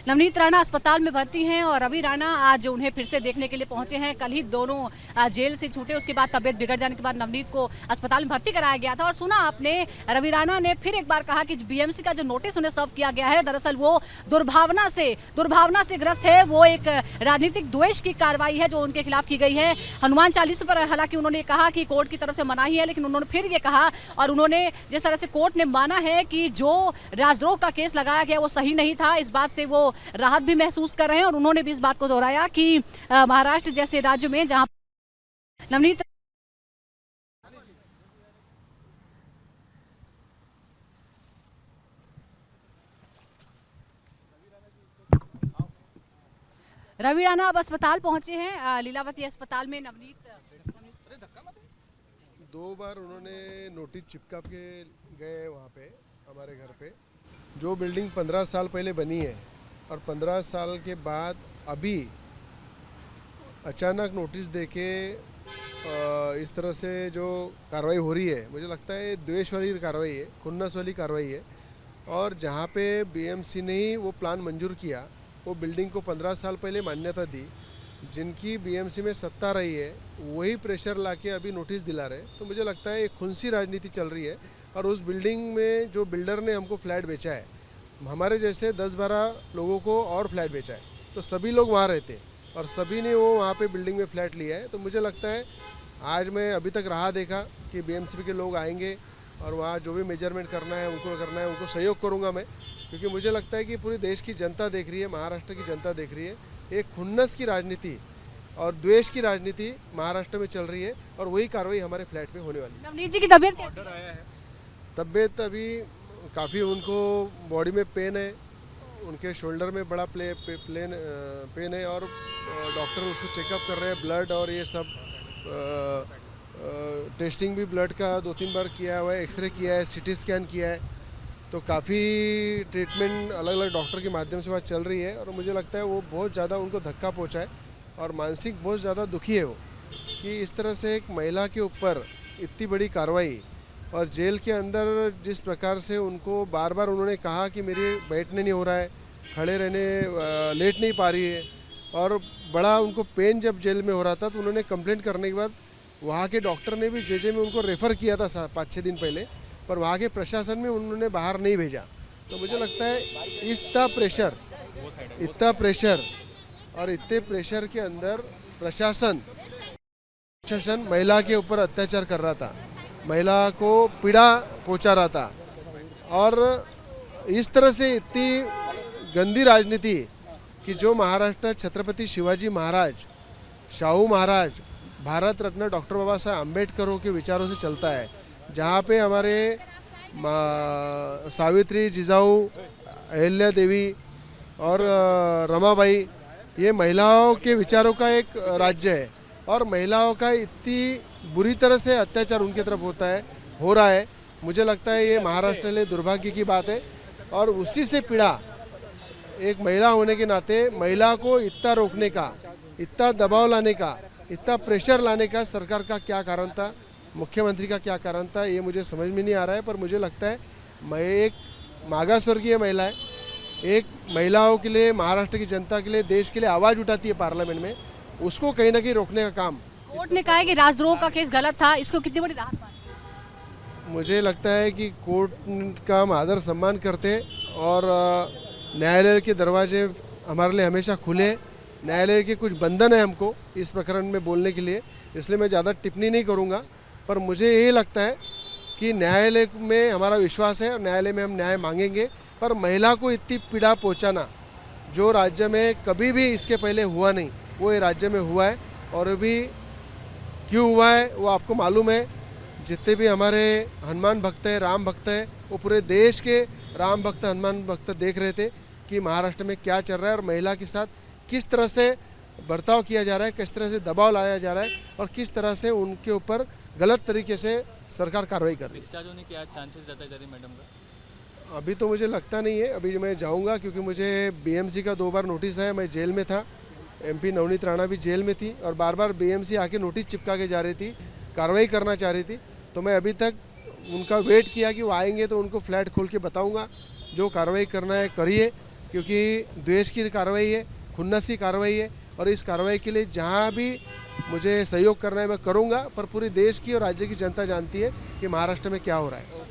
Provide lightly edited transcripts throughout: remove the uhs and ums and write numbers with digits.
नवनीत राणा अस्पताल में भर्ती हैं और रवि राणा आज उन्हें फिर से देखने के लिए पहुंचे हैं। कल ही दोनों जेल से छूटे, उसके बाद तबियत बिगड़ जाने के बाद नवनीत को अस्पताल में भर्ती कराया गया था। और सुना आपने, रवि राणा ने फिर एक बार कहा कि बीएमसी का जो नोटिस उन्हें सर्व किया गया है, दरअसल वो दुर्भावना से ग्रस्त है। वो एक राजनीतिक द्वेष की कार्रवाई है जो उनके खिलाफ की गई है। हनुमान चालीसा पर हालांकि उन्होंने कहा कि कोर्ट की तरफ से मनाही है, लेकिन उन्होंने फिर ये कहा और उन्होंने जिस तरह से कोर्ट ने माना है कि जो राजद्रोह का केस लगाया गया वो सही नहीं था, इस बात से वो राहत भी महसूस कर रहे हैं। और उन्होंने भी इस बात को दोहराया कि महाराष्ट्र जैसे राज्य में जहां नवनीत रवि राणा अब अस्पताल पहुंचे हैं, लीलावती अस्पताल में। नवनीत 2 बार उन्होंने नोटिस चिपका के गए वहाँ पे हमारे घर पे। जो बिल्डिंग 15 साल पहले बनी है और 15 साल के बाद अभी अचानक नोटिस देके इस तरह से जो कार्रवाई हो रही है, मुझे लगता है द्वेष वाली कार्रवाई है, खुन्नस वाली कार्रवाई है। और जहाँ पे बीएमसी ने ही वो प्लान मंजूर किया, वो बिल्डिंग को 15 साल पहले मान्यता दी, जिनकी बीएमसी में सत्ता रही है वही प्रेशर लाके अभी नोटिस दिला रहे। तो मुझे लगता है एक खुनसी राजनीति चल रही है। और उस बिल्डिंग में जो बिल्डर ने हमको फ्लैट बेचा है, हमारे जैसे 10-12 लोगों को और फ्लैट बेचा है, तो सभी लोग वहाँ रहते हैं और सभी ने वो वहाँ पे बिल्डिंग में फ्लैट लिया है। तो मुझे लगता है आज मैं अभी तक राह देखा कि बीएमसी के लोग आएंगे और वहाँ जो भी मेजरमेंट करना है उनको सहयोग करूँगा मैं, क्योंकि मुझे लगता है कि पूरी देश की जनता देख रही है, महाराष्ट्र की जनता देख रही है। एक खुन्नस की राजनीति और द्वेष की राजनीति महाराष्ट्र में चल रही है और वही कार्रवाई हमारे फ्लैट में होने वाली है। नवनीत जी की तबीयत कैसी है? तबीयत अभी काफ़ी, उनको बॉडी में पेन है, उनके शोल्डर में बड़ा पेन है और डॉक्टर उसको चेकअप कर रहे हैं, ब्लड और ये सब टेस्टिंग भी ब्लड का 2-3 बार किया हुआ है, एक्सरे किया है, सीटी स्कैन किया है। तो काफ़ी ट्रीटमेंट अलग अलग डॉक्टर के माध्यम से वहाँ चल रही है। और मुझे लगता है वो बहुत ज़्यादा उनको धक्का पहुँचा है और मानसिक बहुत ज़्यादा दुखी है वो, कि इस तरह से एक महिला के ऊपर इतनी बड़ी कार्रवाई और जेल के अंदर जिस प्रकार से उनको बार बार उन्होंने कहा कि मेरे बैठने नहीं हो रहा है, खड़े रहने लेट नहीं पा रही है, और बड़ा उनको पेन जब जेल में हो रहा था तो उन्होंने कंप्लेंट करने के बाद वहाँ के डॉक्टर ने भी जेजे में उनको रेफ़र किया था 5-6 दिन पहले, पर वहाँ के प्रशासन में उन्होंने बाहर नहीं भेजा। तो मुझे लगता है इतना प्रेशर और इतने प्रेशर के अंदर प्रशासन महिला के ऊपर अत्याचार कर रहा था, महिला को पीड़ा पहुंचा रहा था। और इस तरह से इतनी गंदी राजनीति कि जो महाराष्ट्र छत्रपति शिवाजी महाराज, शाहू महाराज, भारत रत्न डॉक्टर बाबा साहब अम्बेडकरों के विचारों से चलता है, जहाँ पे हमारे सावित्री, जिजाऊ, अहिल्या देवी और रमाबाई, ये महिलाओं के विचारों का एक राज्य है। और महिलाओं का इतनी बुरी तरह से अत्याचार उनकी तरफ हो रहा है। मुझे लगता है ये महाराष्ट्र के लिए दुर्भाग्य की बात है। और उसी से पीड़ा, एक महिला होने के नाते महिला को इतना रोकने का, इतना दबाव लाने का, इतना प्रेशर लाने का सरकार का क्या कारण था, मुख्यमंत्री का क्या कारण था, ये मुझे समझ में नहीं आ रहा है। पर मुझे लगता है मैं एक मागासवर्गीय महिला है, एक महिलाओं के लिए, महाराष्ट्र की जनता के लिए, देश के लिए आवाज़ उठाती है पार्लियामेंट में, उसको कहीं ना कहीं रोकने का काम। कोर्ट ने कहा है कि राजद्रोह का केस गलत था, इसको कितनी बड़ी राहत पाई? मुझे लगता है कि कोर्ट का हम आदर सम्मान करते हैं और न्यायालय के दरवाजे हमारे लिए हमेशा खुले। न्यायालय के कुछ बंधन है हमको इस प्रकरण में बोलने के लिए, इसलिए मैं ज़्यादा टिप्पणी नहीं करूँगा। पर मुझे ये लगता है कि न्यायालय में हमारा विश्वास है और न्यायालय में हम न्याय मांगेंगे। पर महिला को इतनी पीड़ा पहुंचाना जो राज्य में कभी भी इसके पहले हुआ नहीं, वो ये राज्य में हुआ है। और अभी क्यों हुआ है वो आपको मालूम है। जितने भी हमारे हनुमान भक्त हैं, राम भक्त हैं, वो पूरे देश के राम भक्त, हनुमान भक्त देख रहे थे कि महाराष्ट्र में क्या चल रहा है और महिला के साथ किस तरह से बर्ताव किया जा रहा है, किस तरह से दबाव लाया जा रहा है और किस तरह से उनके ऊपर गलत तरीके से सरकार कार्रवाई कर रही है। डिस्चार्ज होने के क्या चांसेस जताए जा रही मैडम का? अभी तो मुझे लगता नहीं है, अभी मैं जाऊंगा क्योंकि मुझे बीएमसी का 2 बार नोटिस है। मैं जेल में था, एमपी नवनीत राणा भी जेल में थी और बार बार बीएमसी आके नोटिस चिपका के जा रही थी, कार्रवाई करना चाह रही थी। तो मैं अभी तक उनका वेट किया कि वो आएंगे तो उनको फ्लैट खोल के बताऊँगा, जो कार्रवाई करना है करिए। क्योंकि द्वेष की कार्रवाई है, खुन्नस की कार्रवाई है, और इस कार्रवाई के लिए जहाँ भी मुझे सहयोग करना है मैं करूँगा, पर पूरे देश की और राज्य की जनता जानती है कि महाराष्ट्र में क्या हो रहा है।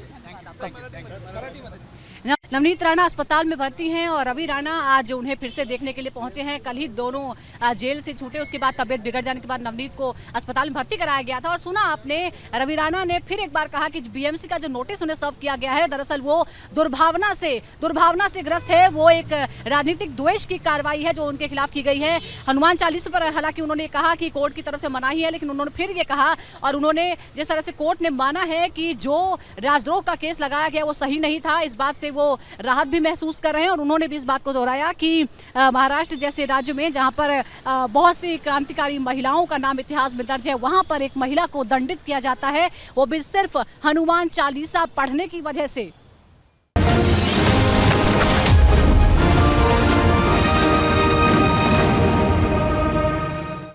नवनीत राणा अस्पताल में भर्ती हैं और रवि राणा आज उन्हें फिर से देखने के लिए पहुंचे हैं। कल ही दोनों जेल से छूटे, उसके बाद तबीयत बिगड़ जाने के बाद नवनीत को अस्पताल में भर्ती कराया गया था। और सुना आपने, रवि राणा ने फिर एक बार कहा कि बीएमसी का जो नोटिस उन्हें सर्व किया गया है, दरअसल वो दुर्भावना से ग्रस्त है। वो एक राजनीतिक द्वेष की कार्रवाई है जो उनके खिलाफ की गई है। हनुमान चालीसा पर हालांकि उन्होंने कहा कि कोर्ट की तरफ से मनाही है, लेकिन उन्होंने फिर ये कहा, और उन्होंने जिस तरह से कोर्ट ने माना है कि जो राजद्रोह का केस लगाया गया वो सही नहीं था, इस बात से वो राहत भी महसूस कर रहे हैं। और उन्होंने भी इस बात को दोहराया कि महाराष्ट्र जैसे राज्य में जहां पर बहुत सी क्रांतिकारी महिलाओं का नाम इतिहास में दर्ज है, वहां पर एक महिला को दंडित किया जाता है, वो भी सिर्फ हनुमान चालीसा पढ़ने की वजह से।